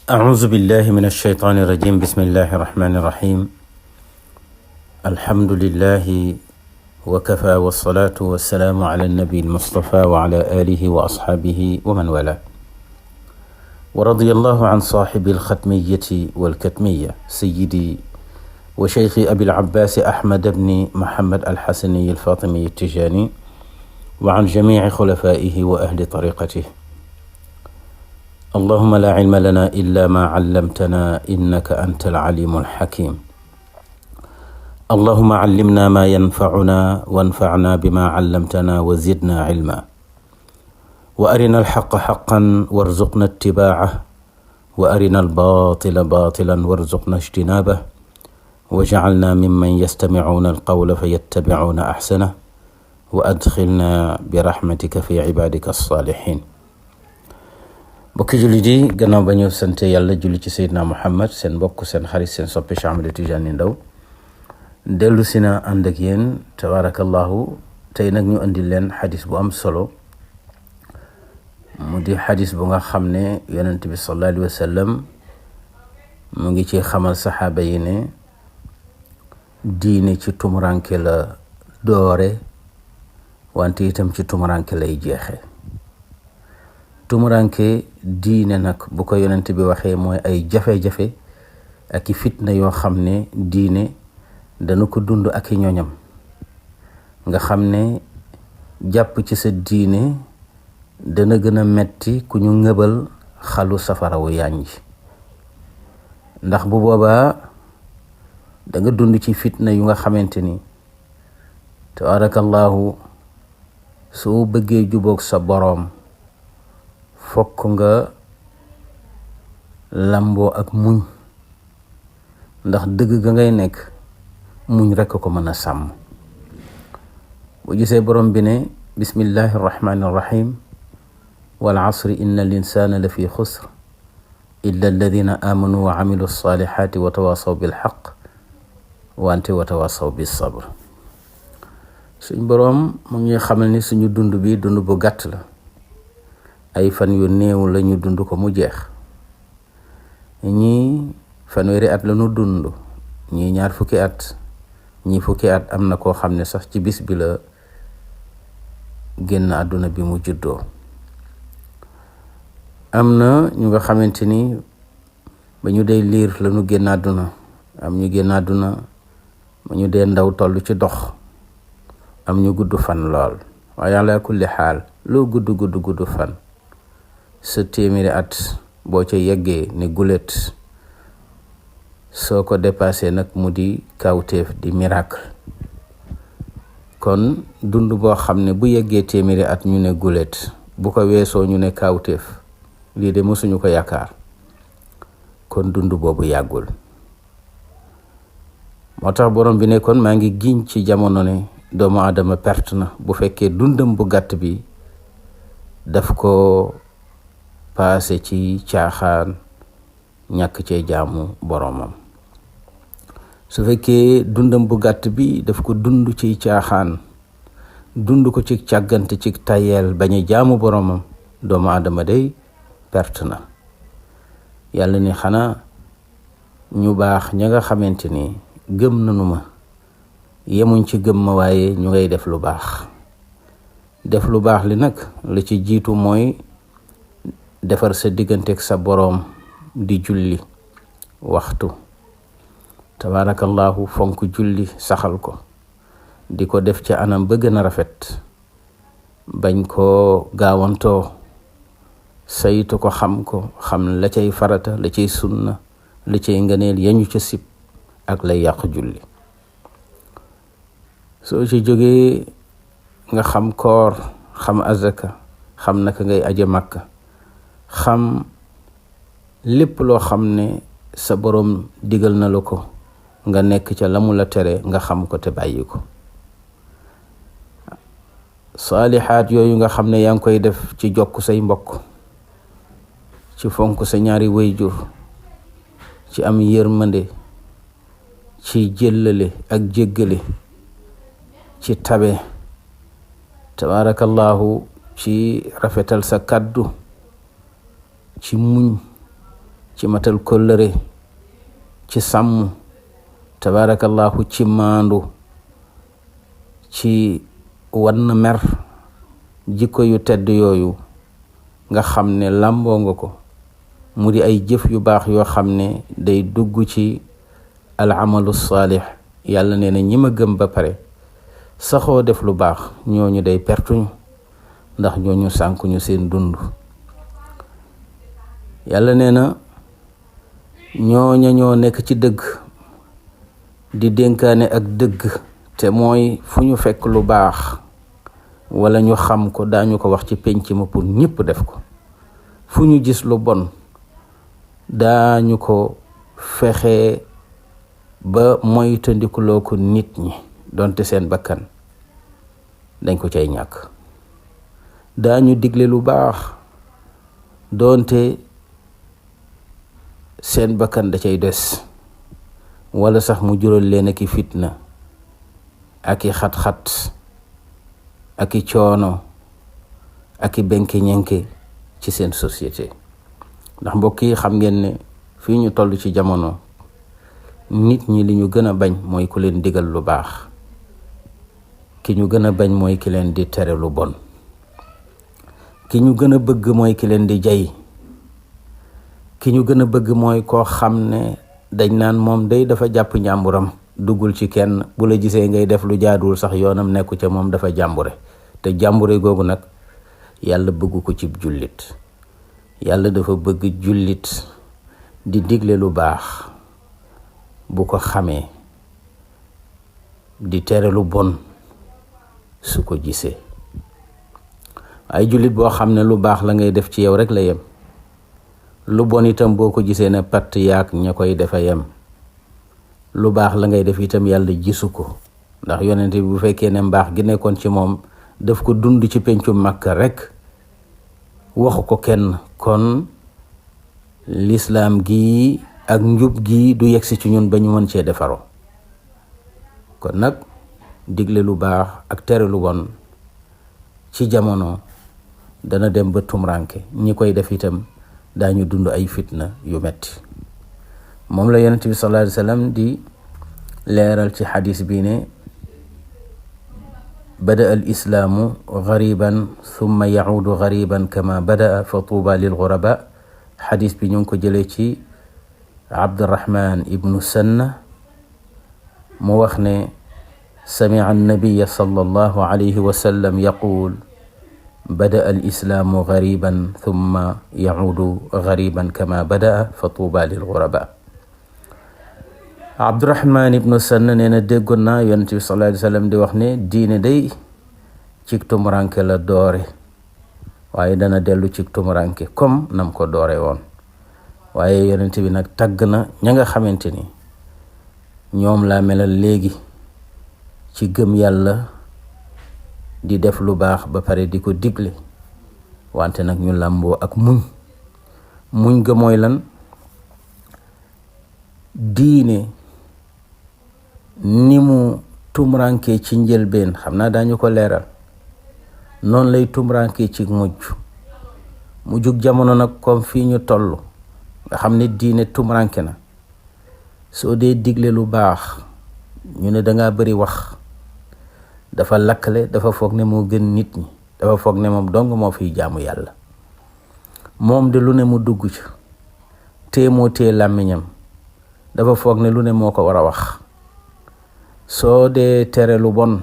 أعوذ بالله من الشيطان الرجيم. بسم الله الرحمن الرحيم. الحمد لله وكفى والصلاة والسلام على النبي المصطفى وعلى آله وأصحابه ومن والاه. ورضي الله عن صاحب الختمية والكتمية سيدي وشيخ أبي العباس أحمد بن محمد الحسني الفاطمي التجاني وعن جميع خلفائه وأهل طريقته. اللهم لا علم لنا إلا ما علمتنا إنك أنت العليم الحكيم. اللهم علمنا ما ينفعنا وانفعنا بما علمتنا وزدنا علما، وأرنا الحق حقا وارزقنا اتباعه، وأرنا الباطل باطلا وارزقنا اجتنابه، وجعلنا ممن يستمعون القول فيتبعون أحسنه، وأدخلنا برحمتك في عبادك الصالحين. bokki jullit yi, gannaaw ba ñu sante yàlla julli ci Seydina Muhammad, seen mbokk seen xarit seen soppe Cheikh Ahmed Tidiane Ndao dellu si na ànd ak yéen tabarakallahu. tey nag ñu andil leen xadis bu am solo, mu di xadis bu nga xam ne yonent bi sallallahu alayhi wa sallam mu ngi ci xamal saxaaba yi ne diine ci tumuranke la doore, wante itam ci tumuranke lay jeexe. tumuranke diine nag bu ko yonent bi waxee mooy ay jafe-jafe ak i fitna yoo xam ne diine dana ko dund ak i ñoñam, nga xam ne jàpp ci sa diine dana gën a metti ku ñu ngëbal xalu safarawu yànj, ndax bu boobaa da nga dund ci fitna yu nga xamante ni tabarakallahu soo bëggee jubóog sa boroom fokk nga lamboo ak muñ, ndax dëgg ga ngay nekk muñ rekk ko mën a sàmm. bu gisee borom bi ne bismillahi irrahmani irrahim, wal asri inna al insana la fi xusr illa alladina amanu wa amilu salihati wa tawasaw bil xaq wante wa tawasaw bis sabr. suñ boroom mu ngi xamal ni suñu dund bi dund bu gàtt la, ay fan yu néew la ñu dund ko mu jeex. ñii fanweeri at la ñu dund, ñii 20 fukki at, ñii fukki at. am na koo xam ne sax ci bis bi la génn àdduna bi mu juddoo. am na ñu nga xamante ni ba ñu dee liir la ñu génn àdduna, am ñu génn àdduna ba ñu dee ndaw toll ci dox, am ñu gudd fan lool. waaye ala kulli xaal loo gudd fan, sa téeméeri at boo ca yeggee ne gulet, soo ko dépassé nag mu di kawteef, di miracle. kon dund boo xam ne bu yeggee téeméeri at ñu ne gulet, bu ko weesoo ñu ne kawteef, lii de mësuñu ko yaakaar. kon dund boobu yàggul. moo tax borom bi ne kon maa ngi giñ ci jamono ne doomu aadama perte na bu fekkee dundam bu gàtt bi daf ko paase ci caaxaan, ñàkk cee jaamu boromam. su fekkee dundam bu gàtt bi daf ko dund ci caaxaan, dund ko ci càggante, ci tayeel, bañ a jaamu boromam, doomu aadama day perte na. yàlla ni xanaa ñu baax ña nga xamante ni gëm nanu ma, yemuñ ci gëm ma waaye ñu ngay def lu baax. def lu baax li nag la ci jiitu mooy defar sa digganteeg sa boroom, di julli waxtu, tabarakallahu, fonk julli, saxal ko, di ko def ci anam ba gën a rafet, bañ koo gaawantoo, saytu ko, xam la cay farata, la cay sunna, la cay ngëneel yañu ca sib ak lay yàq julli. soo ci jógee nga xam koor, xam azaka, xam naka ngay aje Makka, xam lépp loo xam ne sa boroom digal na la ko, nga nekk ca la mu la tere, nga xam ko te bàyyi ko. saalihaat yooyu nga xam ne yaa ngi koy def ci jokk say mbokk, ci fonk sa ñaari wayjur, ci am yërmande, ci jëllale ak jéggale, ci tabe, tabarakallahu, ci rafetal sa kàddu, ci muñ, ci matal kóllëre, ci sàmm, tabarakallahu ci maandu, ci wann mer, jikko yu tedd yooyu nga xam ne làmboo nga ko mu di ay jëf yu baax yoo xam ne day dugg ci al amalu saalix. yàlla nee na ñi ma gëm ba pare saxoo def lu baax ñooñu day pertuñu, ndax ñooñu sànkuñu seen dund. yàlla nee na ñooña ñoo nekk ci dëgg di dénkaane ak dëgg, te mooy fu ñu fekk lu baax wala ñu xam ko daañu ko wax ci penc ma pour ñëpp def ko. fu ñu gis lu bon daañu ko fexe ba moytandikuloo ko nit ñi, donte seen bakkan dañ ko cay ñàkk. daañu digle lu baax donte seen bakkan da cay des, wala sax mu jural leen aki fitna, aki xat-xat, aki coono, aki benke-ñenke ci seen société. ndax mbokk yi xam ngeen ne fii ñu toll ci jamono, nit ñi li ñu gën a bañ mooy ku leen digal lu baax, ki ñu gën a bañ mooy ki leen di tere lu bon, ki ñu gën a bëgg mooy ki leen di jay, ki ñu gën a bëgg mooy koo xam ne dañ naan moom day dafa jàpp njàmburam, duggul ci kenn, bu la gisee ngay def lu jaaduwul sax yoonam nekku ca, moom dafa jàmbure. te jàmbure googu nag yàlla bëggu ko ci jullit. yàlla dafa bëgg jullit di digle lu baax bu ko xamee, di tere lu bon su ko gisee. ay jullit boo xam ne lu baax la ngay def ci yow rek la yem, lu bon itam boo ko gisee ne patt yaak ña koy defa yem. lu baax la ngay def itam yàlla gisu ko, ndax yonente bi bu fekkee ne mbaax gi nekkoon ci moom daf ko dund ci pencu Makka rek, waxu ko kenn, kon lislaam gi ak njub gi du yegsi ci ñun ba ñu mën cee defaroo. kon nag digle lu baax ak tere lu bon ci jamono dana dem ba tumranke, ñi koy def itam daañu dund ay fitna yu metti. moom la yonent bi sallallahu alayhi wa sallam di leeral ci xadis bi ne bada al islaamu gariban thumma yacuudu gariban kama bada fa tuuba lil guraba. xadis bi ñu ngi ko jëlee ci Abdurahman ibnu Sanna mu wax ne samica annabiya sallallahu alayhi wa sallam yaqul bada al islaamu gariban thumma yacuudu gariban kama bada fa tuuba lil guraba. Abdurahman ibnu Sanna nee na déggoon naa yonent bi sallallahu alayhi wa sallam di wax ne diine day cig tumuranke la doore, waaye dana dellu cig tumuranke comme nam ko doore woon. waaye yonent bi nag tagg na ña nga xamante ni ñoom laa melal léegi ci gëm yàlla, di def lu baax ba pare di ko digle, wante nag ñu làmboo ak muñ ga mooy lan? diine ni mu tumurankee ci njëlbeen, xam naa daañu ko leeral, noonu lay tumurankee ci mujjug jamono nag comme fii ñu toll nga xam ne diine tumuranke na. soo dee digle lu baax ñu ne dangaa bari wax, dafa lakkale, dafa foog ne moo gën nit ñi, dafa foog ne moom dong moo fiy jaamu yàlla. moom de lu ne mu dugg ci, moo tee làmmiñam, dafa foog ne lu ne moo ko war a wax. soo dee tere lu bon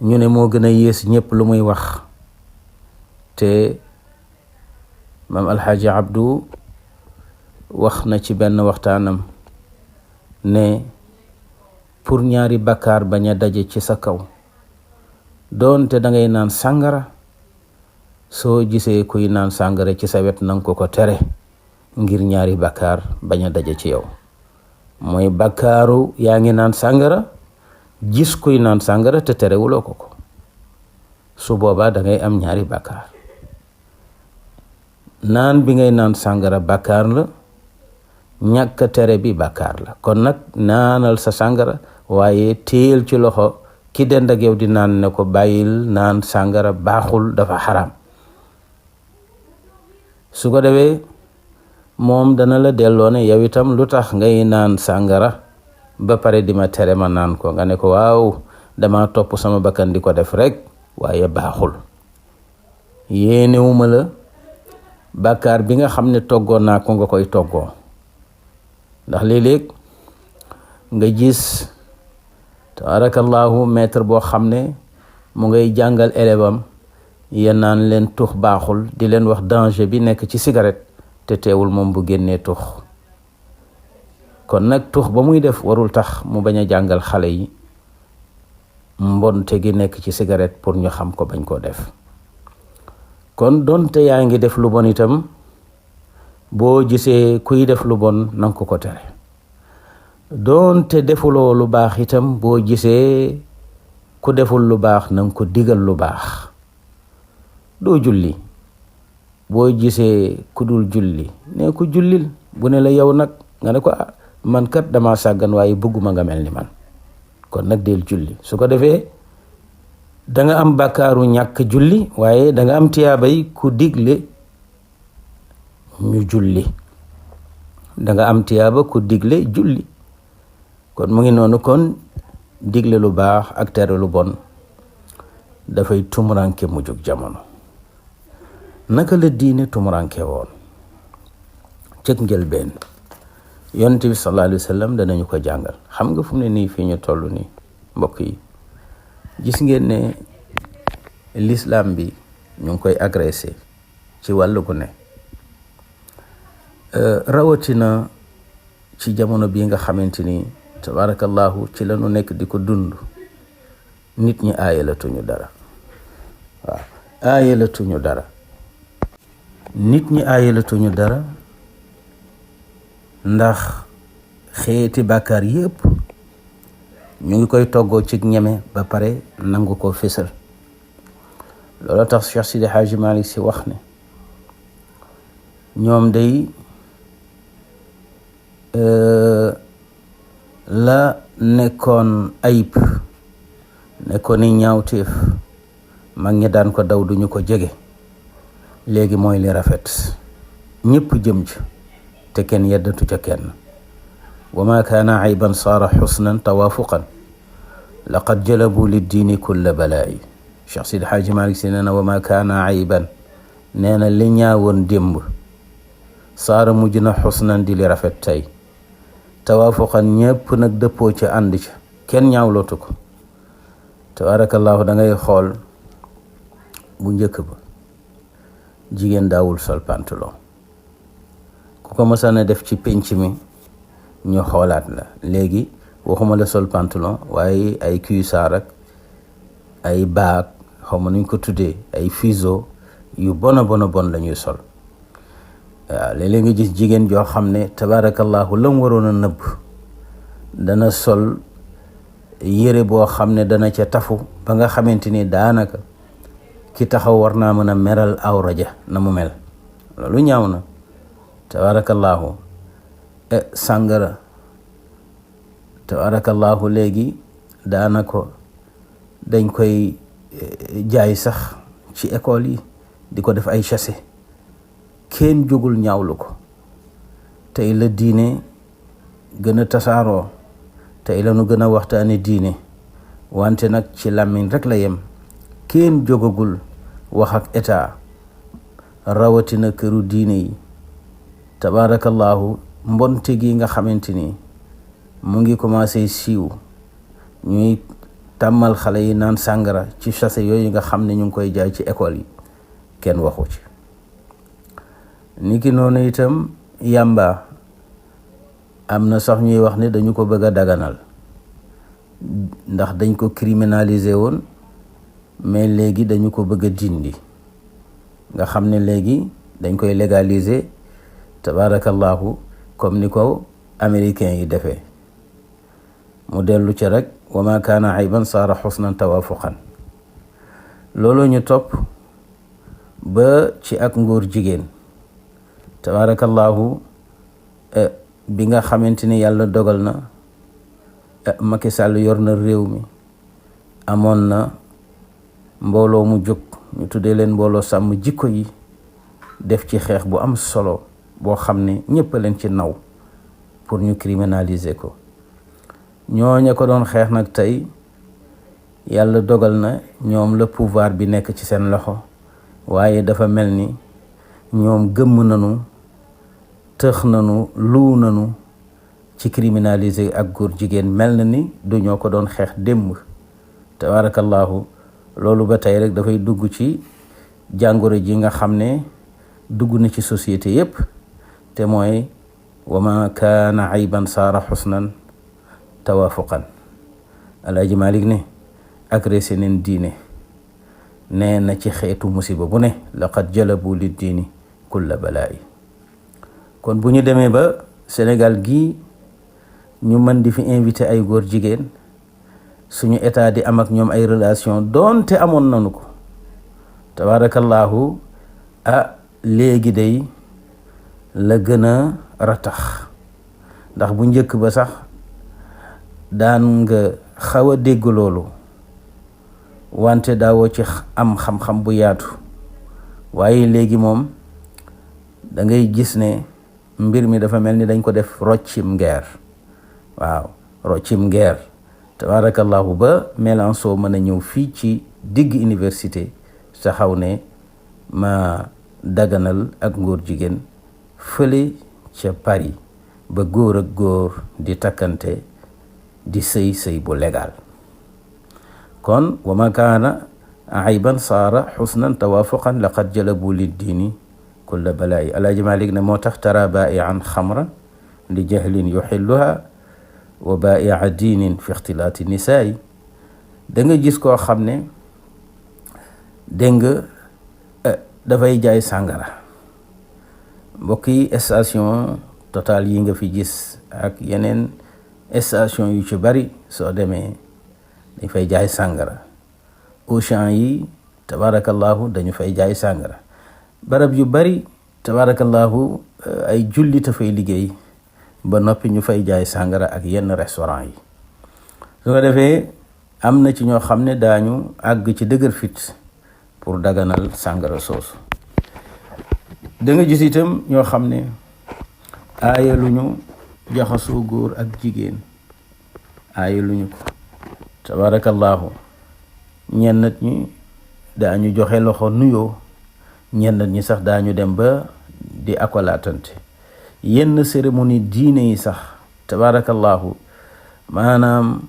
ñu ne moo gën a yées ñépp lu muy wax. te maam alxaaji Abdu wax na ci benn waxtaanam ne pour ñaari bakkaar bañ a daje ci sa kaw, doonte da ngay naan sàngara, soo gisee kuy naan sàngara ci sa wet nanga ko tere, ngir ñaari bakkaar bañ a daje ci yow. mooy bakkaaru yaa ngi naan sàngara, gis kuy naan sàngara te terewuloo ko, su boobaa da ngay am ñaari bakkaar. naan bi ngay naan sàngara bakkaar la, ñàkk tere bi bakkaar la. kon nag naanal sa sàngara, waaye téyel ci loxo ki dend ak yow di naan ne ko bàyyil naan sàngara, baaxul, dafa xaraam. su ko defee moom dana la delloo ne yow itam lu tax ngay naan sàngara ba pare di ma tere ma naan ko. nga ne ko waaw dama topp sama bakkan di ko def rek waaye baaxul. yéenewuma la bàkkaar bi nga xam ne toggoon naa ko nga koy toggoo. ndax léeg-léeg nga gis tabarakallahu maître boo xam ne mu ngay jàngal élève am yéen naan leen tux baaxul, di leen wax danger bi nekk ci cigarette, te teewul moom bu génnee tux. kon nag tux ba muy def warul tax mu bañ a jàngal xale yi mbonte gi nekk ci cigarette pour ñu xam ko bañ koo def. kon donte yaa ngi def lu bon itam boo gisee kuy def lu bon nanga ko tere. donte defuloo lu baax itam boo gisee ku deful lu baax nanga ko digal lu baax. doo julli, boo gisee ku dul julli ne ko jullil. bu ne la yow nag nga ne ko man kat dama sàggan waaye bëgguma nga mel ni man, kon nag del julli. su ko defee danga am bàkkaaru ñàkk julli waaye danga am tiyaabay ku digle ñu julli. danga am tiyaaba ku digle julli. kon mu ngi noonu, kon digle lu baax ak tere lu bon dafay tumuranke mu jóg jamono. naka la diine tumuranke woon cëg njëlbeen yonent bi sallallahu alayhi wa sallam danañu ko jàngal. xam nga fu mu ne nii fii ñu toll nii mbokk yi, gis ngeen ne l'islam bi ñu ngi koy agressé ci wàllu gu ne, rawatina ci jamono bii nga xamante ni tabarakallahu ci la ñu nekk di ko dund. nit ñi aayalatuñu dara. waaw aayalatuñu dara. nit ñi aayalatuñu dara ndax xeeti bàkkaar yépp ñu ngi koy toggoo ci ñeme ba pare nangu ko fésal. loolu tax Cheikh Sidi Hadji Malick si wax ne ñoom day la nekkoon ayib, nekkoon ni ñaawteef, mag ñi daan ko daw duñu ko jege, léegi mooy li rafet. ñëpp jëm ci te kenn yeddatu ca kenn. wa ma kaana ayban saara xusnan tawaafuqan laqad jalabu liddiini kulla balaayi. Cheikh Sidi Hadji Malick si nee na wa ma kaana ayban, nee na li ñaawoon démb saara mujj na xusnan di li rafet tey. tawaafuqan ñëpp nag dëppoo ca ànd ca, kenn ñaawlootu ko. tabarakallahu da ngay xool bu njëkk ba jigéen daawul sol pantalon. ku ko mësaan a def ci pénc mi ñu xoolaat la. léegi waxuma la sol pantalon waaye ay cuissard ak ay baag, xaw ma nuñ ko tuddee, ay fuseau yu bon la ñuy sol. waaw léeg-léeg nga gis jigéen joo xam ne tabarakallahu lam waroon a nëbb dana sol yére boo xam ne dana ca tafu ba nga xamante ni daanaka ki taxaw war naa mën a meral awra ja na mu mel. loolu ñaaw na. tabarakallahu sàngara tabarakallahu léegi daanaka dañ koy jaay sax ci école yi di ko def ay chassé. kenn jógul ñaawlu ko. tey la diine gën a tasaaroo, tey la nu gën a waxtaane diine, wante nag ci làmmiñ rek la yem. kenn jógagul wax ak état, rawatina këru diine yi. tabarakallahu mbonte gi nga xamante ni mu ngi commencé siiw, ñuy tàmmal xale yi naan sàngara ci chassé yooyu nga xam ne ñu ngi koy jaay ci école yi, kenn waxu ci. niki noonu itam yàmba am na sax ñuy wax ne dañu ko bëgg a daganal ndax dañ ko criminaliser woon, mais léegi dañu ko bëgg a dindi nga xam ne léegi dañ koy légaliser tabarakallahu comme ni ko américain yi defee. mu dellu ci rek wa ma kaana ayban saara xusnan tawaafuqan. loolu ñu topp ba ci ak ngóor jigéen. tabarakallahu bi nga xamante ni yàlla dogal na Macky Sall yor na réew mi, amoon na mbooloo mu jóg ñu tuddee leen mbooloo sàmm jikko yi, def ci xeex bu am solo boo xam ne ñëpp leen ci naw pour ñu criminaliser ko. ñooña ko doon xeex nag tey yàlla dogal na ñoom la pouvoir bi nekk ci seen loxo, waaye dafa mel ni ñoom gëmm nañu, tëx nañu, luu nañu ci criminaliser ak góor jigéen. mel na ni du ñoo ko doon xeex démb. tabarakallahu, loolu ba tey rek dafay dugg ci jàngoro ji nga xam ne dugg na ci société yépp, te mooy wa ma kaana ayban saara xusnan tawaafuqan. Alaaji Malik ne agressé neen diine, nee na ci xeetu musiba bu ne laqad jalabu li diini kulla balaayi. kon bu ñu demee ba Sénégal gii ñu mën di fi invité ay góor jigéen, suñu état di am ak ñoom ay relation doonte amoon nañu ko, tabarakallahu, léegi day la gën a ratax. ndax bu njëkk ba sax daan nga xaw a dégg loolu, wante daawoo ci am xam-xam bu yaatu. waaye léegi moom da ngay gis ne mbir mi dafa mel ni dañ ko def roccim ngeer. waaw, roccim ngeer, tabarakallahu, ba Mélenchon mën a ñëw fii ci digg université taxaw ne ma daganal ak ngóor jigéen fële ca Paris, ba góor ak góor di takkante, di sëy bu légal. kon wa ma kaana ayban saara xusnan tawaafuqan laqad jalabu liddiini kulla balaayi. Alaaji Malik ne moo tax tara baa'ian xamran li jahlin yuxilluha wa baa'i'a diinin fi ixtilaati nisaayi. da nga gis koo xam ne dégg nga dafay jaay sàngara. mbokk yi, station Total yi nga fi gis ak yeneen station yu ci bari, soo demee dañ fay jaay sàngara. Auchan yi tabarakallahu dañu fay jaay sàngara. barab yu bari tabarakallahu ay jullit a fay liggéey ba noppi ñu fay jaay sàngara ak yenn restaurant yi. su ko defee am na ci ñoo xam ne daañu àgg ci dëgër fit pour daganal sàngara soosu. da nga gis itam ñoo xam ne aayaluñu jaxasoo góor ak jigéen, aayaluñu ko, tabarakallahu. ñenn ñi daañu joxe loxo nuyoo, ñenn ñi sax daañu dem ba di akolaatante. yenn cérémonie diine yi sax tabarakallahu, maanaam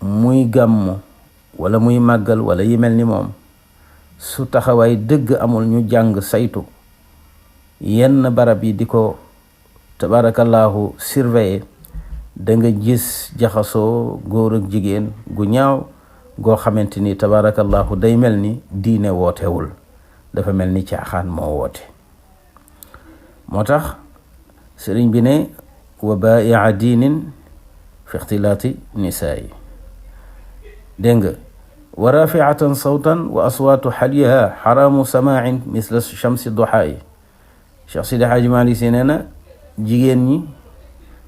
muy gàmmu wala muy màggal wala yi mel ni moom, su taxawaay dëgg amul ñu jàng saytu yenn barab yi di ko tabarakallahu surveiller, da nga gis jaxasoo góor ak jigéen gu ñaaw goo xamante ni tabarakallahu day mel ni diine wootewul, dafa mel ni caaxaan moo woote. moo tax sëriñ bi ne wa baa'i'a diinin fi ixtilaati nisaa'i. dégg nga wa rafi'atan sawtan wa aswaatu xaliha xaraamu samaa'in misla shamsi duhaa'i. Cheikh Sidi Hadji Malick Sy nee na jigéen ñi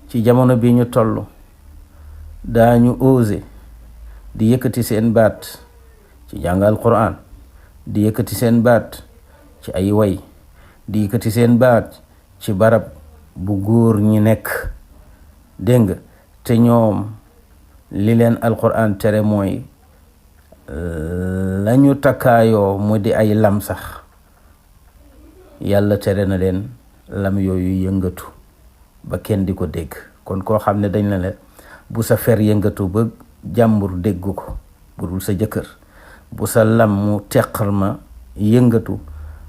ci jamono bi ñu toll daañu osé di yëkkati seen baat ci jàngal Qur'an, di yëkkati seen baat ci ay way, di yëkkati seen baat ci barab bu góor ñi nekk. dégg nga te ñoom li leen alquran tere mooy lañu takkaayoo mu di ay lam sax, yàlla tere na leen lam yooyu yëngatu ba kenn di ko dégg. kon koo xam ne dañ la ne bu sa fer yëngatu ba jàmbur déggu ko, bu dul sa jëkkër, bu sa lam mu teqal ma yëngatu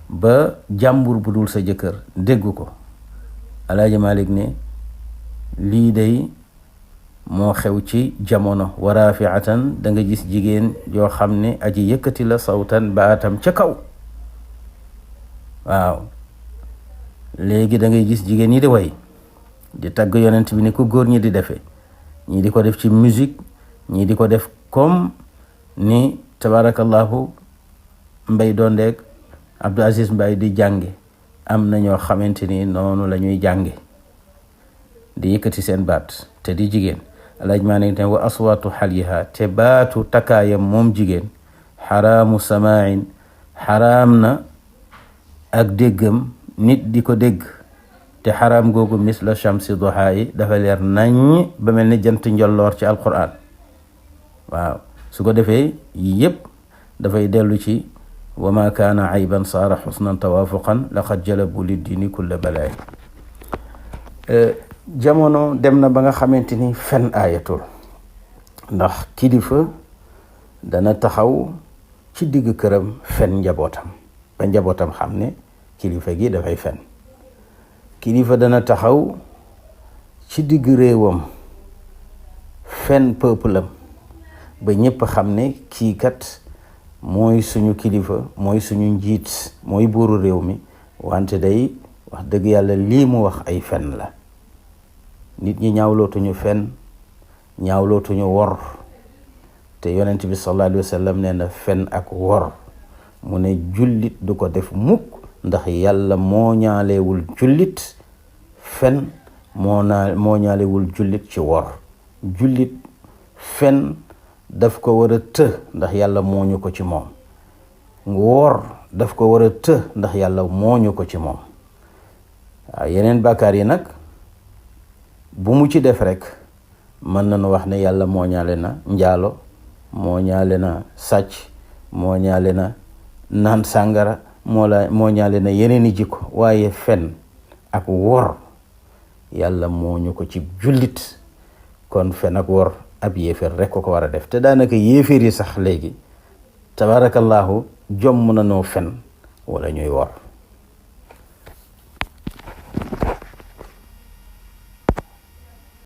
ba jàmbur bu dul sa jëkkër déggu ko. Alaaji Malik ne lii day moo xew ci jamono. wa rafi'atan, da nga gis jigéen yoo xam ne aji yëkkati la sawtan, baatam ca kaw. waaw, léegi da ngay gis jigéen ñi di way, di tagg yonent bi ni ko góor ñi di defee. ñii di ko def ci musique, ñii di ko def comme ni tabarakallahu Mbay Dondeek Abdou Aziz Mbay di jànge. am na ñoo xamante ni noonu la ñuy jànge, di yëkkati seen baat te di jigéen. alaaj maa ne wa aswaatu xaliha, te baatu takkaayam moom jigéen xaraamu samaa'in, xaraam na ak déggam nit di ko dégg te xaraam googu misla shamsi duhaa yi dafa leer nañ ba mel ni jant njolloor ci alquran. waaw su ko defee yépp dafay dellu ci wa ma kaana ayban saara xusnan tawaafuqan laqad jalabu liddiini kulla balaay. jamono dem na ba nga xamante ni fen aayatul, ndax kilifa dana taxaw ci digg këram fen njabootam ba njabootam xam ne kilifa gi dafay fen. kilifa dana taxaw ci digg réewam fen peuple am ba ñépp xam ne kii kat mooy suñu kilifa, mooy suñu njiit, mooy buuru réew mi, wante day wax dëgg yàlla lii mu wax ay fen la. nit ñi ñaawlootuñu fen, ñaawlootuñu wor, te yonent bi sallallahu alayhi wa sallam nee na fen ak wor mu ne jullit du ko def mukk, ndax yàlla moo ñaalewul jullit fen, moo ñaalewul jullit ci wor. jullit fen daf ko war a të ndax yàlla moo ñu ko ci moom. wor daf ko war a të ndax yàlla moo ñu ko ci moom. waaw yeneen bàkkaar yi nag bu mu ci def rek mën nañu wax ne yàlla moo ñaale na njaalo, moo ñaale na sàcc, moo ñaale na naan sàngara, moo ñaale na yeneen i jikko. waaye fen ak wor yàlla moo ñu ko ci jullit. kon fen ak wor ab yéeféer rek ko war a def. te daanaka yéeféer yi sax léegi tabarakallahu jomm na noo fen wala ñuy wor.